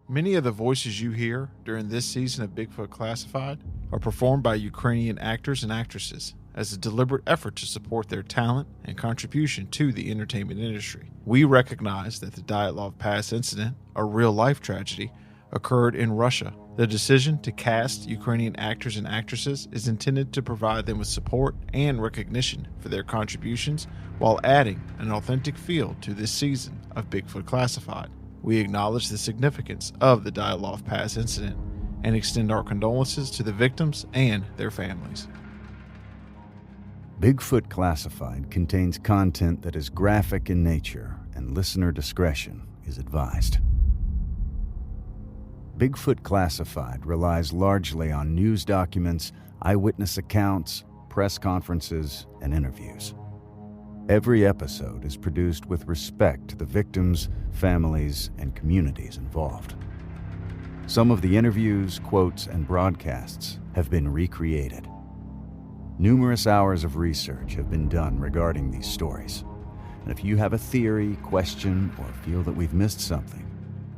Many of the voices you hear during this season of Bigfoot Classified are performed by Ukrainian actors and actresses as a deliberate effort to support their talent and contribution to the entertainment industry. We recognize that the Dyatlov Pass incident, a real-life tragedy, occurred in Russia. The decision to cast Ukrainian actors and actresses is intended to provide them with support and recognition for their contributions while adding an authentic feel to this season of Bigfoot Classified. We acknowledge the significance of the Dyatlov Pass incident and extend our condolences to the victims and their families. Bigfoot Classified contains content that is graphic in nature, and listener discretion is advised. Bigfoot Classified relies largely on news documents, eyewitness accounts, press conferences, and interviews. Every episode is produced with respect to the victims, families, and communities involved. Some of the interviews, quotes, and broadcasts have been recreated. Numerous hours of research have been done regarding these stories. And if you have a theory, question, or feel that we've missed something,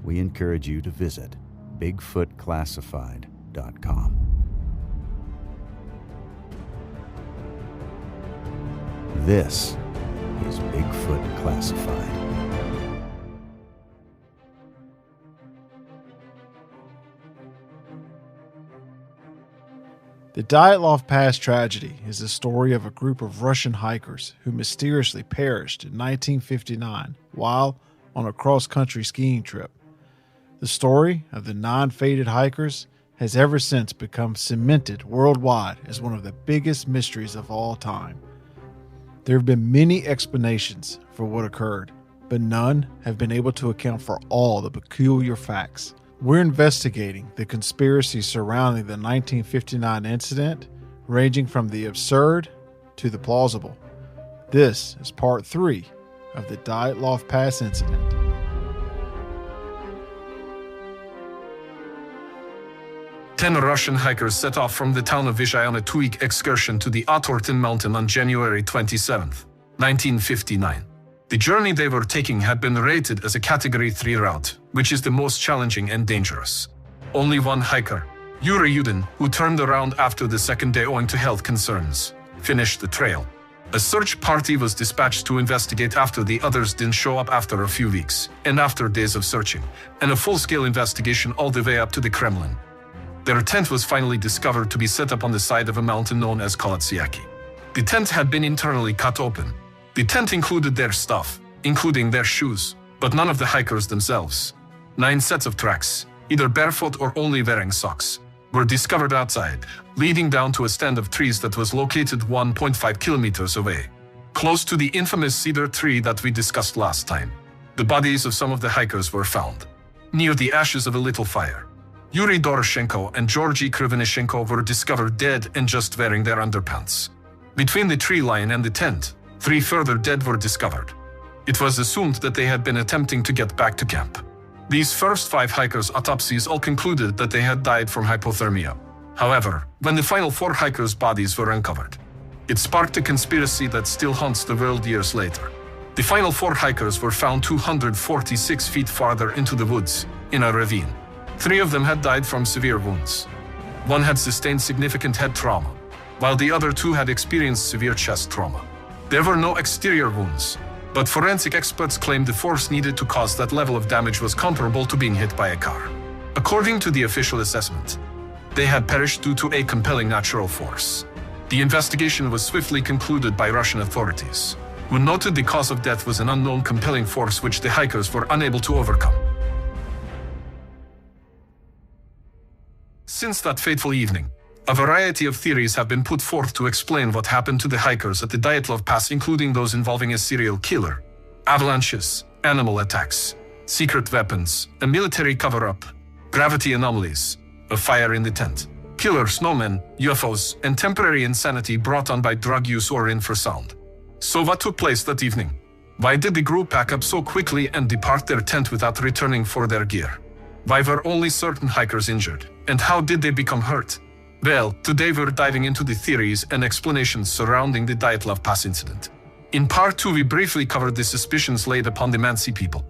we encourage you to visit BigfootClassified.com. This is Bigfoot Classified. The Dyatlov Pass tragedy is the story of a group of Russian hikers who mysteriously perished in 1959 while on a cross-country skiing trip. The story of the 9 fated hikers has ever since become cemented worldwide as one of the biggest mysteries of all time. There have been many explanations for what occurred, but none have been able to account for all the peculiar facts. We're investigating the conspiracy surrounding the 1959 incident, ranging from the absurd to the plausible. This is part 3 of the Dyatlov Pass incident. Ten Russian hikers set off from the town of Vizhay on a 2-week excursion to the Otorten mountain on January 27, 1959. The journey they were taking had been rated as a Category 3 route, which is the most challenging and dangerous. Only one hiker, Yuri Yudin, who turned around after the second day owing to health concerns, finished the trail. A search party was dispatched to investigate after the others didn't show up after a few weeks, and after days of searching, and a full-scale investigation all the way up to the Kremlin. Their tent was finally discovered to be set up on the side of a mountain known as Kolotsiaki. The tent had been internally cut open. The tent included their stuff, including their shoes, but none of the hikers themselves. 9 sets of tracks, either barefoot or only wearing socks, were discovered outside, leading down to a stand of trees that was located 1.5 kilometers away, close to the infamous cedar tree that we discussed last time. The bodies of some of the hikers were found near the ashes of a little fire. Yuri Doroshenko and Georgy Krivonishenko were discovered dead and just wearing their underpants. Between the tree line and the tent, 3 further dead were discovered. It was assumed that they had been attempting to get back to camp. These first 5 hikers' autopsies all concluded that they had died from hypothermia. However, when the final 4 hikers' bodies were uncovered, it sparked a conspiracy that still haunts the world years later. The final 4 hikers were found 246 feet farther into the woods, in a ravine. 3 of them had died from severe wounds. 1 had sustained significant head trauma, while the other 2 had experienced severe chest trauma. There were no exterior wounds, but forensic experts claimed the force needed to cause that level of damage was comparable to being hit by a car. According to the official assessment, they had perished due to a compelling natural force. The investigation was swiftly concluded by Russian authorities, who noted the cause of death was an unknown compelling force which the hikers were unable to overcome. Since that fateful evening, a variety of theories have been put forth to explain what happened to the hikers at the Dyatlov Pass, including those involving a serial killer, avalanches, animal attacks, secret weapons, a military cover-up, gravity anomalies, a fire in the tent, killer snowmen, UFOs, and temporary insanity brought on by drug use or infrasound. So what took place that evening? Why did the group pack up so quickly and depart their tent without returning for their gear? Why were only certain hikers injured? And how did they become hurt? Well, today we're diving into the theories and explanations surrounding the Dyatlov Pass incident. In part 2, we briefly covered the suspicions laid upon the Mansi people.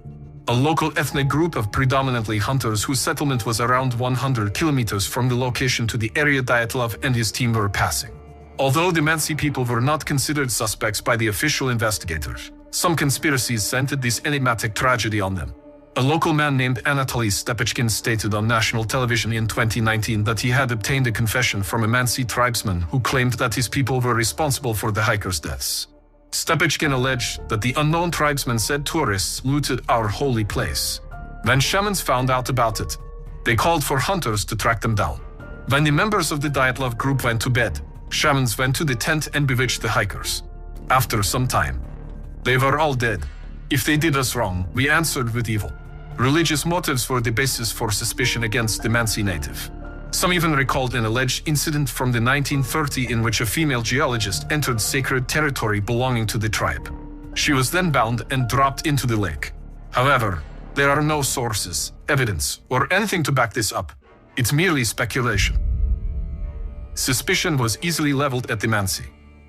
a local ethnic group of predominantly hunters whose settlement was around 100 kilometers from the location to the area Dyatlov and his team were passing. Although the Mansi people were not considered suspects by the official investigators, some conspiracies centered this enigmatic tragedy on them. A local man named Anatoly Stepechkin stated on national television in 2019 that he had obtained a confession from a Mansi tribesman who claimed that his people were responsible for the hikers' deaths. Stepechkin alleged that the unknown tribesman said tourists looted our holy place. When shamans found out about it, they called for hunters to track them down. When the members of the Dyatlov group went to bed, shamans went to the tent and bewitched the hikers. After some time, they were all dead. If they did us wrong, we answered with evil. Religious motives were the basis for suspicion against the Mansi native. Some even recalled an alleged incident from the 1930s in which a female geologist entered sacred territory belonging to the tribe. She was then bound and dropped into the lake. However, there are no sources, evidence, or anything to back this up. It's merely speculation. Suspicion was easily leveled at the Mansi.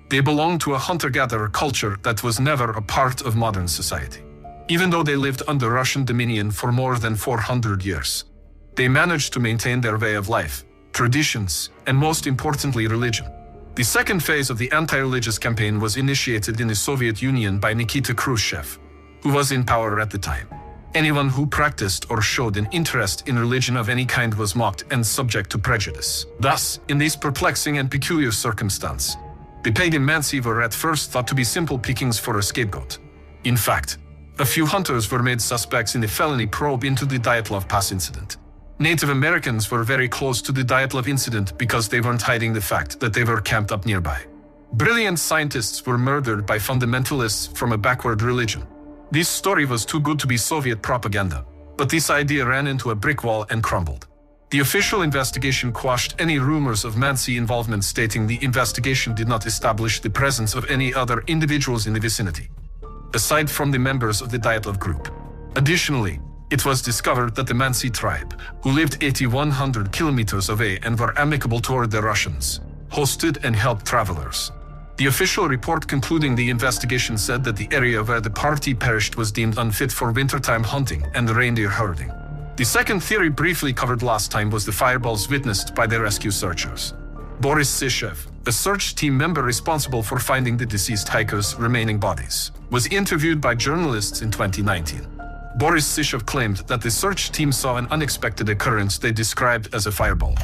They belonged to a hunter-gatherer culture that was never a part of modern society. Even though they lived under Russian dominion for more than 400 years, they managed to maintain their way of life, traditions, and most importantly, religion. The second phase of the anti-religious campaign was initiated in the Soviet Union by Nikita Khrushchev, who was in power at the time. Anyone who practiced or showed an interest in religion of any kind was mocked and subject to prejudice. Thus, in this perplexing and peculiar circumstance, the pagan Mansi were at first thought to be simple pickings for a scapegoat. In fact, a few hunters were made suspects in the felony probe into the Dyatlov Pass incident. Native Americans were very close to the Dyatlov incident because they weren't hiding the fact that they were camped up nearby. Brilliant scientists were murdered by fundamentalists from a backward religion. This story was too good to be Soviet propaganda, but this idea ran into a brick wall and crumbled. The official investigation quashed any rumors of Mansi involvement, stating the investigation did not establish the presence of any other individuals in the vicinity, aside from the members of the Dyatlov group. Additionally, it was discovered that the Mansi tribe, who lived 8,100 kilometers away and were amicable toward the Russians, hosted and helped travelers. The official report concluding the investigation said that the area where the party perished was deemed unfit for wintertime hunting and reindeer herding. The second theory briefly covered last time was the fireballs witnessed by the rescue searchers. Boris Sishev, a search team member responsible for finding the deceased hikers' remaining bodies, was interviewed by journalists in 2019. Boris Sishev claimed that the search team saw an unexpected occurrence they described as a fireball.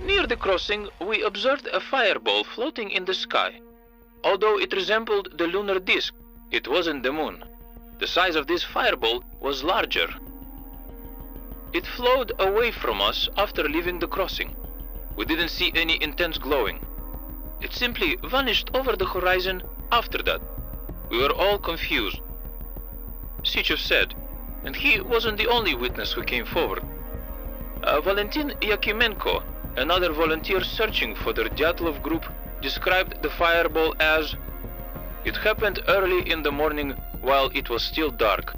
Near the crossing, we observed a fireball floating in the sky. Although it resembled the lunar disk, it wasn't the moon. The size of this fireball was larger. It flowed away from us after leaving the crossing. We didn't see any intense glowing. It simply vanished over the horizon after that. We were all confused. Sishev said, and he wasn't the only witness who came forward. Valentin Yakimenko, another volunteer searching for the Dyatlov group, described the fireball as, "It happened early in the morning while it was still dark."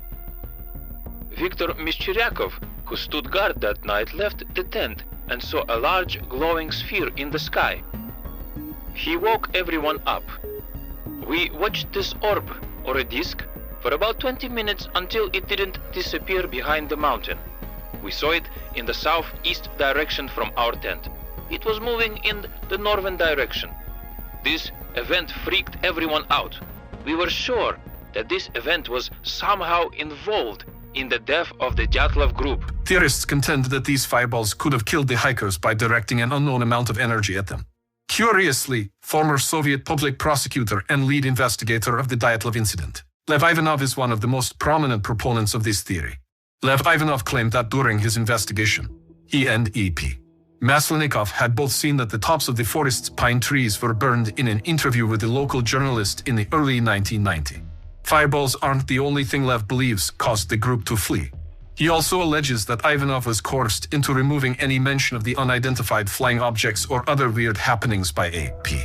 Viktor Mischiriakov, who stood guard that night, left the tent and saw a large glowing sphere in the sky. He woke everyone up. We watched this orb, or a disk, for about 20 minutes until it didn't disappear behind the mountain. We saw it in the southeast direction from our tent. It was moving in the northern direction. This event freaked everyone out. We were sure that this event was somehow involved in the death of the Dyatlov group. Theorists contend that these fireballs could have killed the hikers by directing an unknown amount of energy at them. Curiously, former Soviet public prosecutor and lead investigator of the Dyatlov incident, Lev Ivanov, is one of the most prominent proponents of this theory. Lev Ivanov claimed that during his investigation, he and E.P. Maslenikov had both seen that the tops of the forest's pine trees were burned in an interview with a local journalist in the early 1990s. Fireballs aren't the only thing Lev believes caused the group to flee. He also alleges that Ivanov was coerced into removing any mention of the unidentified flying objects or other weird happenings by A.P.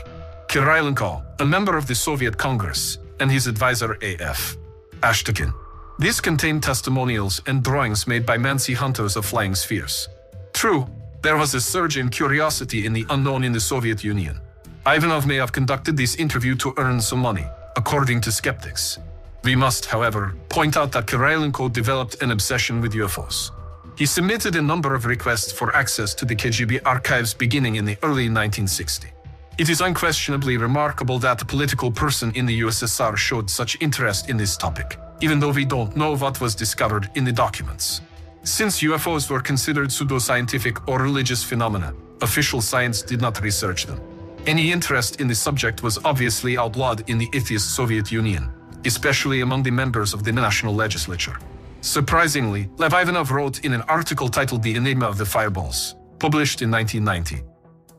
Kirilenko, a member of the Soviet Congress, and his advisor A.F. Ashtakin. These contained testimonials and drawings made by Mansi hunters of flying spheres. True, there was a surge in curiosity in the unknown in the Soviet Union. Ivanov may have conducted this interview to earn some money, according to skeptics. We must, however, point out that Kirilenko developed an obsession with UFOs. He submitted a number of requests for access to the KGB archives beginning in the early 1960s. It is unquestionably remarkable that a political person in the USSR showed such interest in this topic, even though we don't know what was discovered in the documents. Since UFOs were considered pseudoscientific or religious phenomena, official science did not research them. Any interest in the subject was obviously outlawed in the atheist Soviet Union, especially among the members of the national legislature. Surprisingly, Lev Ivanov wrote in an article titled The Enigma of the Fireballs, published in 1990,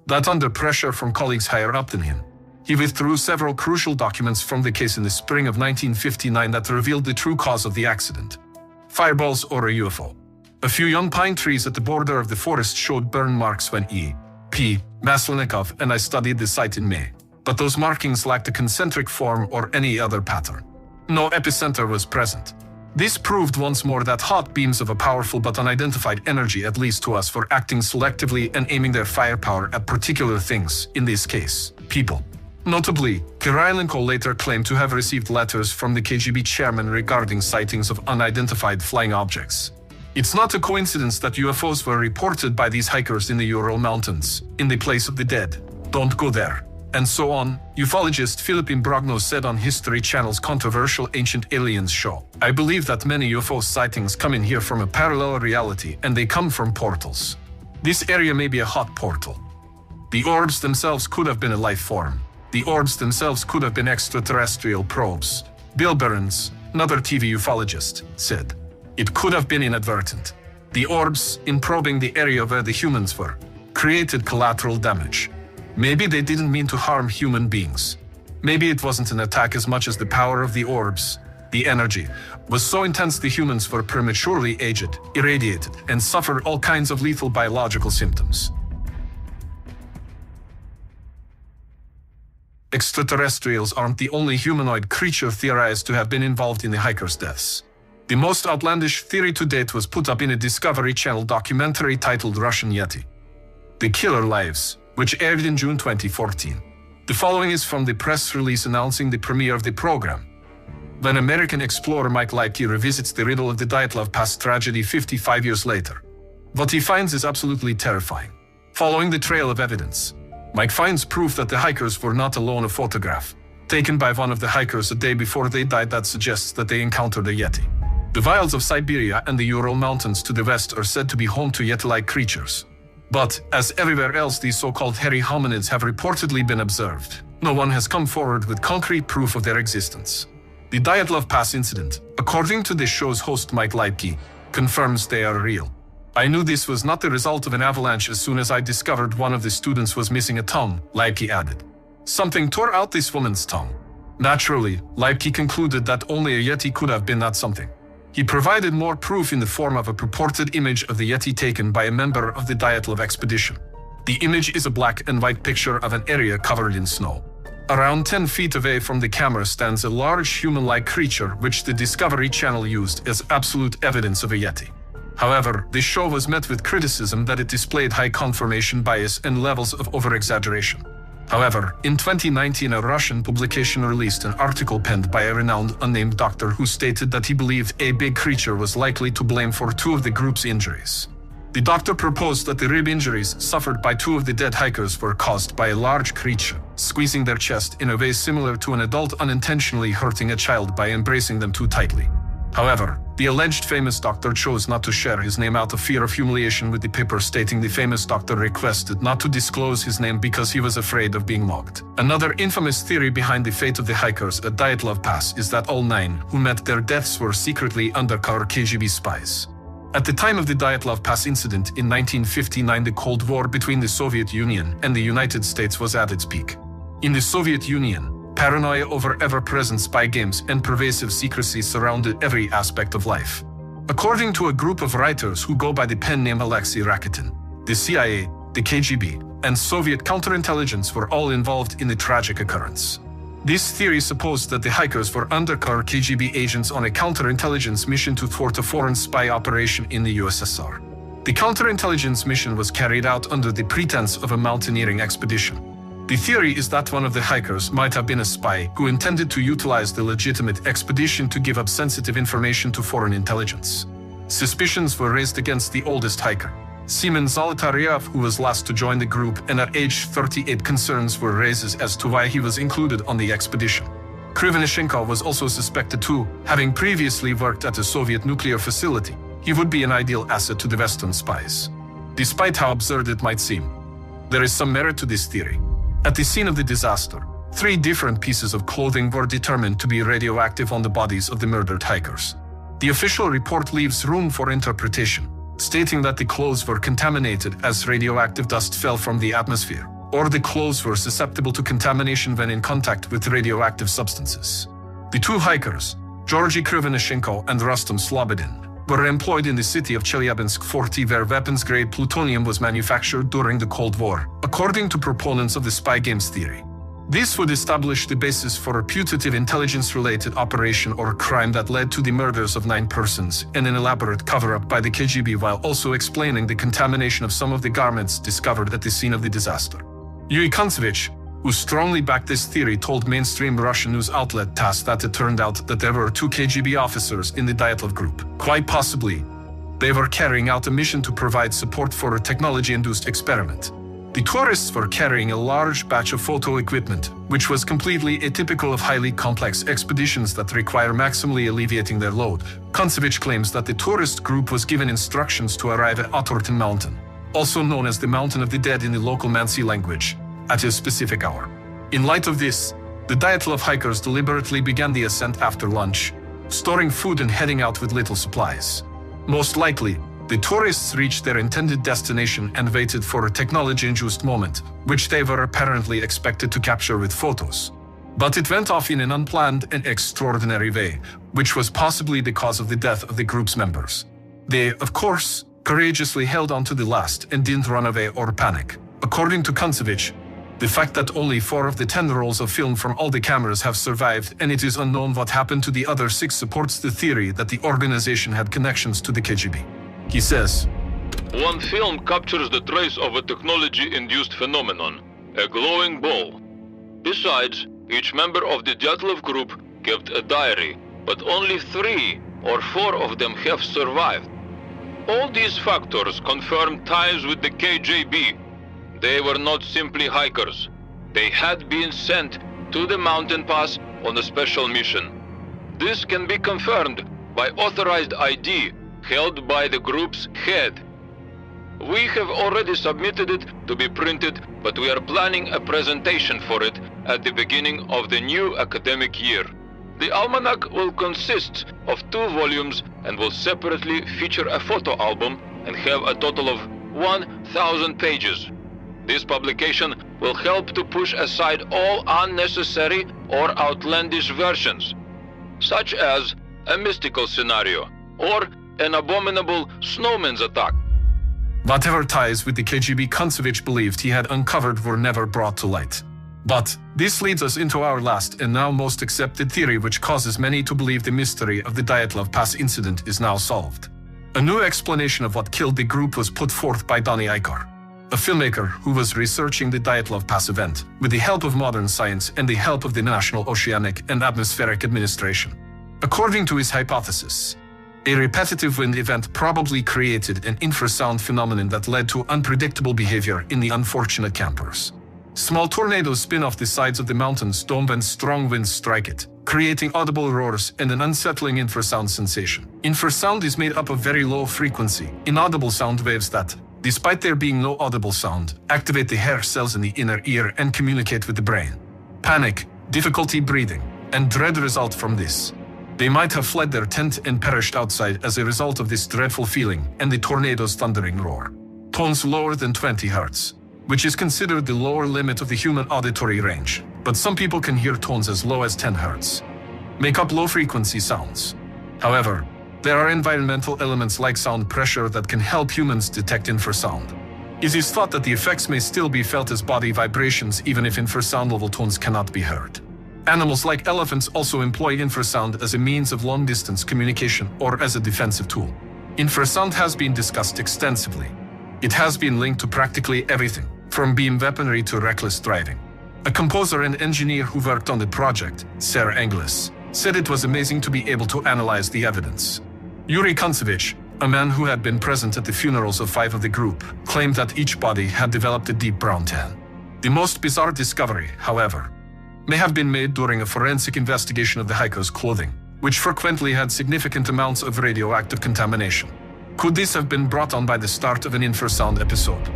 that under pressure from colleagues higher up than him, he withdrew several crucial documents from the case in the spring of 1959 that revealed the true cause of the accident: fireballs or a UFO. A few young pine trees at the border of the forest showed burn marks when E.P. Maslenikov and I studied the site in May, but those markings lacked a concentric form or any other pattern. No epicenter was present. This proved once more that hot beams of a powerful but unidentified energy, at least to us, were acting selectively and aiming their firepower at particular things, in this case, people. Notably, Kirilenko later claimed to have received letters from the KGB chairman regarding sightings of unidentified flying objects. It's not a coincidence that UFOs were reported by these hikers in the Ural Mountains, in the place of the dead. Don't go there. And so on, ufologist Philippine Brogno said on History Channel's controversial Ancient Aliens show. I believe that many UFO sightings come in here from a parallel reality, and they come from portals. This area may be a hot portal. The orbs themselves could have been a life form. The orbs themselves could have been extraterrestrial probes. Bill Burns, another TV ufologist, said. It could have been inadvertent. The orbs, in probing the area where the humans were, created collateral damage. Maybe they didn't mean to harm human beings. Maybe it wasn't an attack as much as the power of the orbs, the energy, was so intense the humans were prematurely aged, irradiated, and suffered all kinds of lethal biological symptoms. Extraterrestrials aren't the only humanoid creature theorized to have been involved in the hikers' deaths. The most outlandish theory to date was put up in a Discovery Channel documentary titled Russian Yeti: The Killer Lives, which aired in June 2014. The following is from the press release announcing the premiere of the program. When American explorer Mike Leipke revisits the riddle of the Dyatlov Pass tragedy 55 years later, what he finds is absolutely terrifying. Following the trail of evidence, Mike finds proof that the hikers were not alone. A photograph, taken by one of the hikers a day before they died, that suggests that they encountered a Yeti. The wilds of Siberia and the Ural Mountains to the west are said to be home to Yeti-like creatures. But, as everywhere else these so-called hairy hominids have reportedly been observed, no one has come forward with concrete proof of their existence. The Dyatlov Pass incident, according to this show's host Mike Leipke, confirms they are real. I knew this was not the result of an avalanche as soon as I discovered one of the students was missing a tongue, Leipke added. Something tore out this woman's tongue. Naturally, Leipke concluded that only a Yeti could have been that something. He provided more proof in the form of a purported image of the Yeti taken by a member of the Dyatlov expedition. The image is a black and white picture of an area covered in snow. Around 10 feet away from the camera stands a large human-like creature which the Discovery Channel used as absolute evidence of a Yeti. However, this show was met with criticism that it displayed high confirmation bias and levels of over-exaggeration. However, in 2019 a Russian publication released an article penned by a renowned unnamed doctor who stated that he believed a big creature was likely to blame for 2 of the group's injuries. The doctor proposed that the rib injuries suffered by 2 of the dead hikers were caused by a large creature squeezing their chest in a way similar to an adult unintentionally hurting a child by embracing them too tightly. However, the alleged famous doctor chose not to share his name out of fear of humiliation with the paper, stating the famous doctor requested not to disclose his name because he was afraid of being mocked. Another infamous theory behind the fate of the hikers at Dyatlov Pass is that all 9 who met their deaths were secretly undercover KGB spies. At the time of the Dyatlov Pass incident in 1959, the Cold War between the Soviet Union and the United States was at its peak. In the Soviet Union, paranoia over ever-present spy games and pervasive secrecy surrounded every aspect of life. According to a group of writers who go by the pen name Alexei Rakitin, the CIA, the KGB, and Soviet counterintelligence were all involved in the tragic occurrence. This theory supposed that the hikers were undercover KGB agents on a counterintelligence mission to thwart a foreign spy operation in the USSR. The counterintelligence mission was carried out under the pretense of a mountaineering expedition. The theory is that one of the hikers might have been a spy who intended to utilize the legitimate expedition to give up sensitive information to foreign intelligence. Suspicions were raised against the oldest hiker, Seaman Zolotaryov, who was last to join the group, and at age 38 concerns were raised as to why he was included on the expedition. Krivonishenko was also suspected too, having previously worked at a Soviet nuclear facility. He would be an ideal asset to the Western spies. Despite how absurd it might seem, there is some merit to this theory. At the scene of the disaster, 3 different pieces of clothing were determined to be radioactive on the bodies of the murdered hikers. The official report leaves room for interpretation, stating that the clothes were contaminated as radioactive dust fell from the atmosphere, or the clothes were susceptible to contamination when in contact with radioactive substances. The 2 hikers, Georgy Krivonishenko and Rustam Slobodin, were employed in the city of Chelyabinsk 40, where weapons-grade plutonium was manufactured during the Cold War, according to proponents of the spy games theory. This would establish the basis for a putative intelligence-related operation or crime that led to the murders of 9 persons and an elaborate cover-up by the KGB, while also explaining the contamination of some of the garments discovered at the scene of the disaster. Yuri Kontsevich, who strongly backed this theory, told mainstream Russian news outlet TASS that it turned out that there were 2 KGB officers in the Dyatlov group. Quite possibly, they were carrying out a mission to provide support for a technology-induced experiment. The tourists were carrying a large batch of photo equipment, which was completely atypical of highly complex expeditions that require maximally alleviating their load. Kontsevich claims that the tourist group was given instructions to arrive at Otorten Mountain, also known as the Mountain of the Dead in the local Mansi language, at a specific hour. In light of this, the Dyatlov hikers deliberately began the ascent after lunch, storing food and heading out with little supplies. Most likely, the tourists reached their intended destination and waited for a technology-induced moment, which they were apparently expected to capture with photos. But it went off in an unplanned and extraordinary way, which was possibly the cause of the death of the group's members. They, of course, courageously held on to the last and didn't run away or panic. According to Kontsevich, the fact that only 4 of the 10 rolls of film from all the cameras have survived and it is unknown what happened to the other 6 supports the theory that the organization had connections to the KGB. He says, "One film captures the trace of a technology-induced phenomenon, a glowing ball. Besides, each member of the Dyatlov group kept a diary, but only 3 or 4 of them have survived. All these factors confirm ties with the KGB. They were not simply hikers. They had been sent to the mountain pass on a special mission. This can be confirmed by authorized ID held by the group's head. We have already submitted it to be printed, but we are planning a presentation for it at the beginning of the new academic year. The almanac will consist of 2 volumes and will separately feature a photo album and have a total of 1,000 pages. This publication will help to push aside all unnecessary or outlandish versions, such as a mystical scenario or an abominable snowman's attack." Whatever ties with the KGB Kontsevich believed he had uncovered were never brought to light. But this leads us into our last and now most accepted theory, which causes many to believe the mystery of the Dyatlov Pass incident is now solved. A new explanation of what killed the group was put forth by Donny Aikar, a filmmaker who was researching the Dyatlov Pass event with the help of modern science and the help of the National Oceanic and Atmospheric Administration. According to his hypothesis, a repetitive wind event probably created an infrasound phenomenon that led to unpredictable behavior in the unfortunate campers. Small tornadoes spin off the sides of the mountain's dome when strong winds strike it, creating audible roars and an unsettling infrasound sensation. Infrasound is made up of very low-frequency, inaudible sound waves that, despite there being no audible sound, activate the hair cells in the inner ear and communicate with the brain. Panic, difficulty breathing, and dread result from this. They might have fled their tent and perished outside as a result of this dreadful feeling and the tornado's thundering roar. Tones lower than 20 Hz, which is considered the lower limit of the human auditory range, but some people can hear tones as low as 10 Hz, make up low-frequency sounds. However, there are environmental elements like sound pressure that can help humans detect infrasound. It is thought that the effects may still be felt as body vibrations even if infrasound level tones cannot be heard. Animals like elephants also employ infrasound as a means of long-distance communication or as a defensive tool. Infrasound has been discussed extensively. It has been linked to practically everything, from beam weaponry to reckless driving. A composer and engineer who worked on the project, Sir Anglis, said it was amazing to be able to analyze the evidence. Yuri Kontsevich, a man who had been present at the funerals of 5 of the group, claimed that each body had developed a deep brown tan. The most bizarre discovery, however, may have been made during a forensic investigation of the hikers' clothing, which frequently had significant amounts of radioactive contamination. Could this have been brought on by the start of an infrasound episode?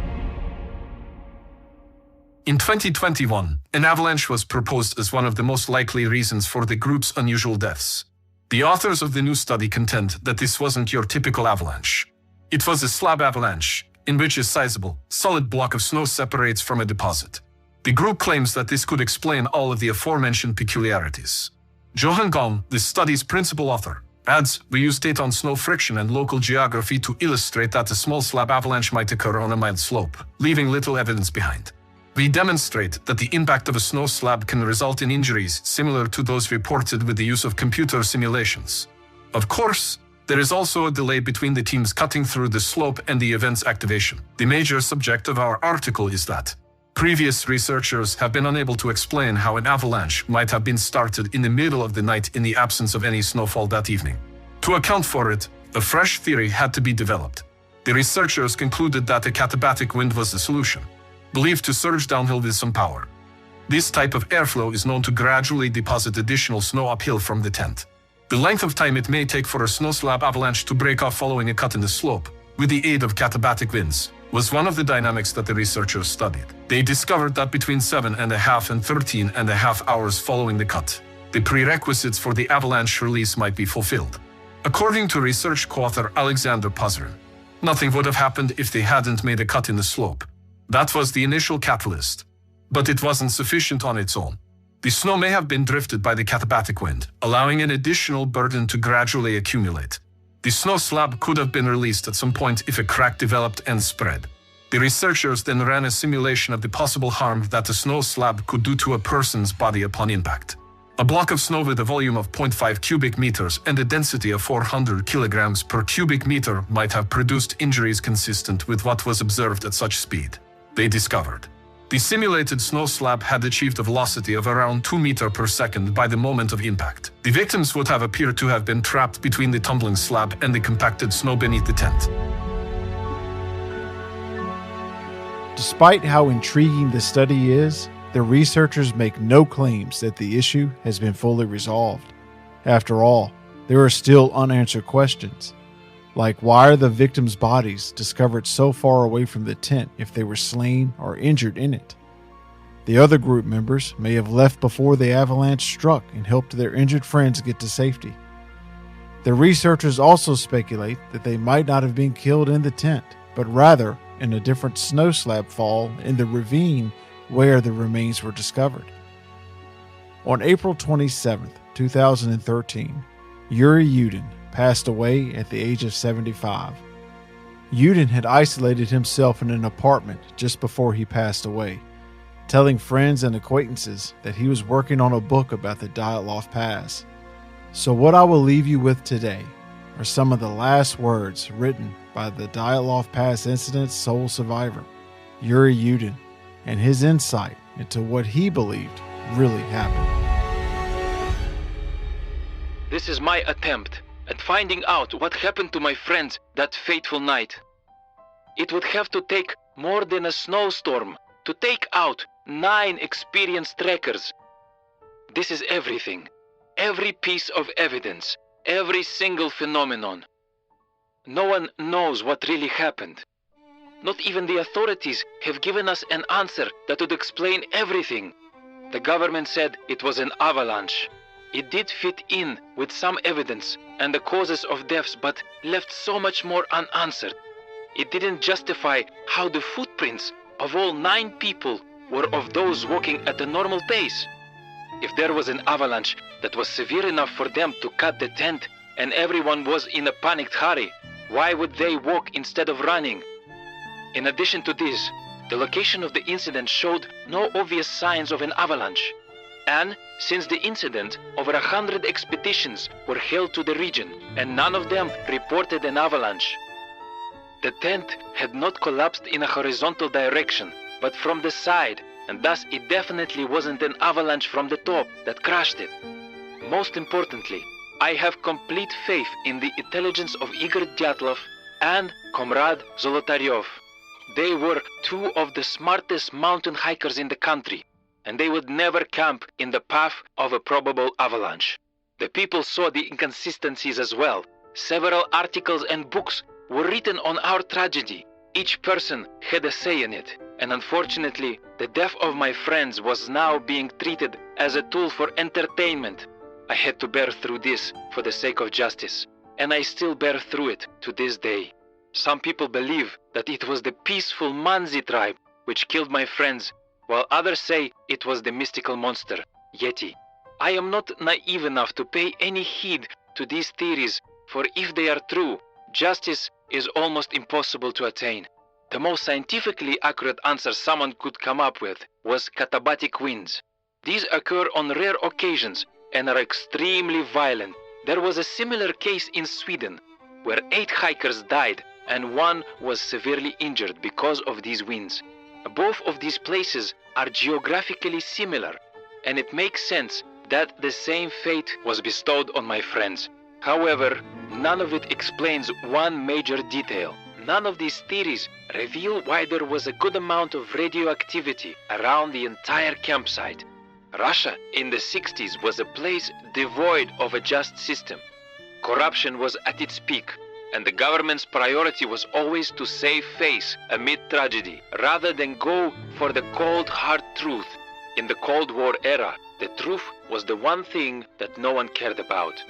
In 2021, an avalanche was proposed as one of the most likely reasons for the group's unusual deaths. The authors of the new study contend that this wasn't your typical avalanche. It was a slab avalanche, in which a sizable, solid block of snow separates from a deposit. The group claims that this could explain all of the aforementioned peculiarities. Johan Gaum, the study's principal author, adds, "We use data on snow friction and local geography to illustrate that a small slab avalanche might occur on a mild slope, leaving little evidence behind. We demonstrate that the impact of a snow slab can result in injuries similar to those reported with the use of computer simulations. Of course, there is also a delay between the teams cutting through the slope and the event's activation. The major subject of our article is that previous researchers have been unable to explain how an avalanche might have been started in the middle of the night in the absence of any snowfall that evening. To account for it, a fresh theory had to be developed. The researchers concluded that a katabatic wind was the solution, believed to surge downhill with some power. This type of airflow is known to gradually deposit additional snow uphill from the tent. The length of time it may take for a snow slab avalanche to break off following a cut in the slope, with the aid of katabatic winds, was one of the dynamics that the researchers studied. They discovered that between 7.5 and 13.5 hours following the cut, the prerequisites for the avalanche release might be fulfilled. According to research co-author Alexander Pazarin, nothing would have happened if they hadn't made a cut in the slope. That was the initial catalyst, but it wasn't sufficient on its own. The snow may have been drifted by the katabatic wind, allowing an additional burden to gradually accumulate. The snow slab could have been released at some point if a crack developed and spread. The researchers then ran a simulation of the possible harm that the snow slab could do to a person's body upon impact. A block of snow with a volume of 0.5 cubic meters and a density of 400 kilograms per cubic meter might have produced injuries consistent with what was observed at such speed. They discovered the simulated snow slab had achieved a velocity of around 2 meters per second by the moment of impact. The victims would have appeared to have been trapped between the tumbling slab and the compacted snow beneath the tent. Despite how intriguing the study is, the researchers make no claims that the issue has been fully resolved. After all, there are still unanswered questions. Like, why are the victims' bodies discovered so far away from the tent if they were slain or injured in it? The other group members may have left before the avalanche struck and helped their injured friends get to safety. The researchers also speculate that they might not have been killed in the tent, but rather in a different snow slab fall in the ravine where the remains were discovered. On April 27, 2013, Yuri Yudin passed away at the age of 75. Yudin had isolated himself in an apartment just before he passed away, telling friends and acquaintances that he was working on a book about the Dyatlov Pass. So what I will leave you with today are some of the last words written by the Dyatlov Pass incident's sole survivor, Yuri Yudin, and his insight into what he believed really happened. This is my attempt at finding out what happened to my friends that fateful night. It would have to take more than a snowstorm to take out 9 experienced trekkers. This is everything, every piece of evidence, every single phenomenon. No one knows what really happened. Not even the authorities have given us an answer that would explain everything. The government said it was an avalanche. It did fit in with some evidence and the causes of deaths, but left so much more unanswered. It didn't justify how the footprints of all 9 people were of those walking at a normal pace. If there was an avalanche that was severe enough for them to cut the tent and everyone was in a panicked hurry, why would they walk instead of running? In addition to this, the location of the incident showed no obvious signs of an avalanche. And since the incident, over 100 expeditions were held to the region, and none of them reported an avalanche. The tent had not collapsed in a horizontal direction, but from the side, and thus it definitely wasn't an avalanche from the top that crashed it. Most importantly, I have complete faith in the intelligence of Igor Dyatlov and Comrade Zolotaryov. They were two of the smartest mountain hikers in the country, and they would never camp in the path of a probable avalanche. The people saw the inconsistencies as well. Several articles and books were written on our tragedy. Each person had a say in it, and unfortunately, the death of my friends was now being treated as a tool for entertainment. I had to bear through this for the sake of justice, and I still bear through it to this day. Some people believe that it was the peaceful Manzi tribe which killed my friends, while others say it was the mystical monster, Yeti. I am not naive enough to pay any heed to these theories, for if they are true, justice is almost impossible to attain. The most scientifically accurate answer someone could come up with was katabatic winds. These occur on rare occasions and are extremely violent. There was a similar case in Sweden, where 8 hikers died and 1 was severely injured because of these winds. Both of these places are geographically similar, and it makes sense that the same fate was bestowed on my friends. However, none of it explains one major detail. None of these theories reveal why there was a good amount of radioactivity around the entire campsite. Russia in the 60s was a place devoid of a just system. Corruption was at its peak, and the government's priority was always to save face amid tragedy, rather than go for the cold, hard truth. In the Cold War era, the truth was the one thing that no one cared about,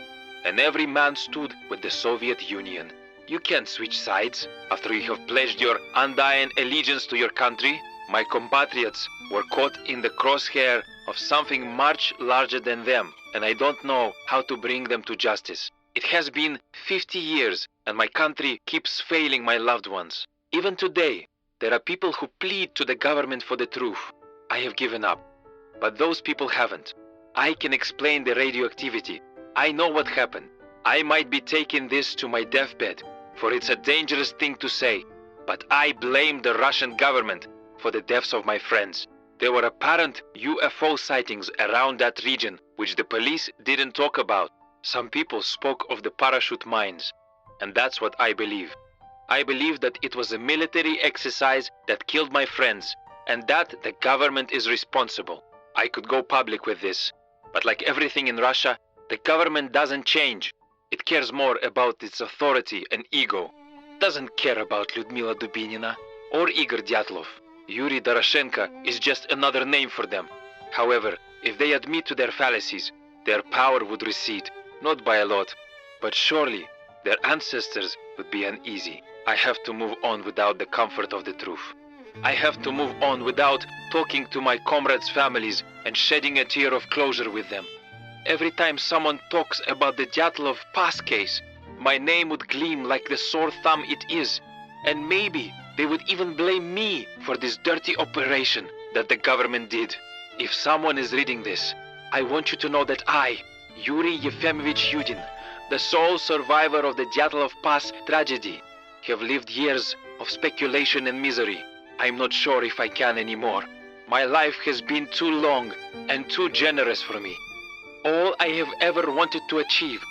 and every man stood with the Soviet Union. You can't switch sides after you have pledged your undying allegiance to your country. My compatriots were caught in the crosshair of something much larger than them, and I don't know how to bring them to justice. It has been 50 years, and my country keeps failing my loved ones. Even today, there are people who plead to the government for the truth. I have given up, but those people haven't. I can explain the radioactivity. I know what happened. I might be taking this to my deathbed, for it's a dangerous thing to say, but I blame the Russian government for the deaths of my friends. There were apparent UFO sightings around that region, which the police didn't talk about. Some people spoke of the parachute mines, and that's what I believe. I believe that it was a military exercise that killed my friends, and that the government is responsible. I could go public with this, but like everything in Russia, the government doesn't change. It cares more about its authority and ego. It doesn't care about Lyudmila Dubinina or Igor Dyatlov. Yuri Doroshenko is just another name for them. However, if they admit to their fallacies, their power would recede, not by a lot, but surely their ancestors would be uneasy. I have to move on without the comfort of the truth. I have to move on without talking to my comrades' families and shedding a tear of closure with them. Every time someone talks about the Dyatlov Pass case, my name would gleam like the sore thumb it is, and maybe they would even blame me for this dirty operation that the government did. If someone is reading this, I want you to know that I, Yuri Yefimовich Yudin, the sole survivor of the Dyatlov Pass tragedy, have lived years of speculation and misery. I'm not sure if I can anymore. My life has been too long and too generous for me. All I have ever wanted to achieve